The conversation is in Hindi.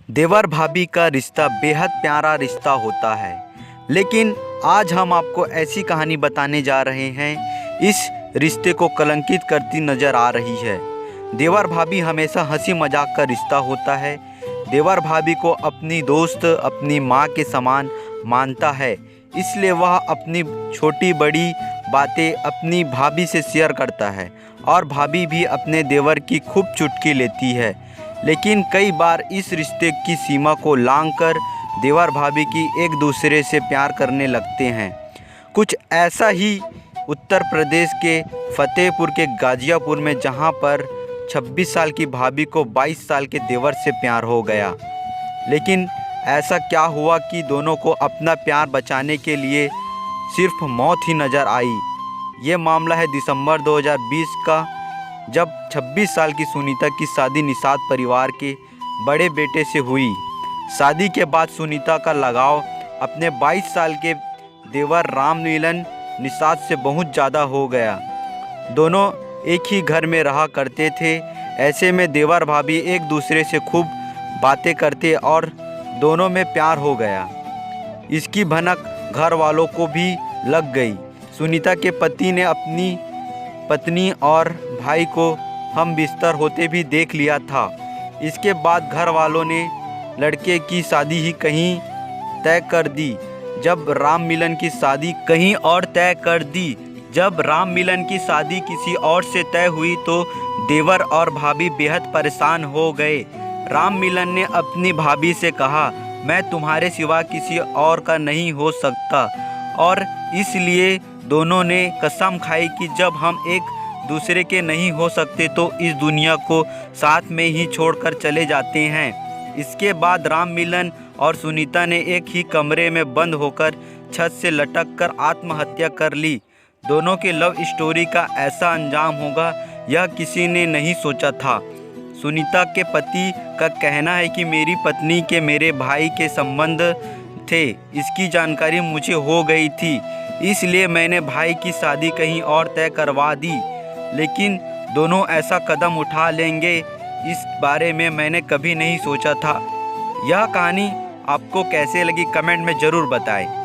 देवर भाभी का रिश्ता बेहद प्यारा रिश्ता होता है, लेकिन आज हम आपको ऐसी कहानी बताने जा रहे हैं इस रिश्ते को कलंकित करती नज़र आ रही है। देवर भाभी हमेशा हंसी मजाक का रिश्ता होता है। देवर भाभी को अपनी दोस्त, अपनी माँ के समान मानता है, इसलिए वह अपनी छोटी बड़ी बातें अपनी भाभी से शेयर करता है और भाभी भी अपने देवर की खूब चुटकी लेती है। लेकिन कई बार इस रिश्ते की सीमा को लांघकर देवर भाभी की एक दूसरे से प्यार करने लगते हैं। कुछ ऐसा ही उत्तर प्रदेश के फतेहपुर के गाजियापुर में, जहां पर 26 साल की भाभी को 22 साल के देवर से प्यार हो गया। लेकिन ऐसा क्या हुआ कि दोनों को अपना प्यार बचाने के लिए सिर्फ मौत ही नज़र आई। ये मामला है दिसंबर 2020 का, जब 26 साल की सुनीता की शादी निषाद परिवार के बड़े बेटे से हुई। शादी के बाद सुनीता का लगाव अपने 22 साल के देवर राम मिलन निषाद से बहुत ज़्यादा हो गया। दोनों एक ही घर में रहा करते थे। ऐसे में देवर भाभी एक दूसरे से खूब बातें करते और दोनों में प्यार हो गया। इसकी भनक घर वालों को भी लग गई। सुनीता के पति ने अपनी पत्नी और भाई को हम बिस्तर होते भी देख लिया था। इसके बाद घर वालों ने लड़के की शादी ही कहीं तय कर दी। जब राम मिलन की शादी किसी और से तय हुई तो देवर और भाभी बेहद परेशान हो गए। राम मिलन ने अपनी भाभी से कहा, मैं तुम्हारे सिवा किसी और का नहीं हो सकता, और इसलिए दोनों ने कसम खाई कि जब हम एक दूसरे के नहीं हो सकते तो इस दुनिया को साथ में ही छोड़कर चले जाते हैं। इसके बाद राम मिलन और सुनीता ने एक ही कमरे में बंद होकर छत से लटक कर आत्महत्या कर ली। दोनों के लव स्टोरी का ऐसा अंजाम होगा, यह किसी ने नहीं सोचा था। सुनीता के पति का कहना है कि मेरी पत्नी के मेरे भाई के संबंध थे, इसकी जानकारी मुझे हो गई थी, इसलिए मैंने भाई की शादी कहीं और तय करवा दी। लेकिन दोनों ऐसा कदम उठा लेंगे, इस बारे में मैंने कभी नहीं सोचा था। यह कहानी आपको कैसे लगी कमेंट में ज़रूर बताएं।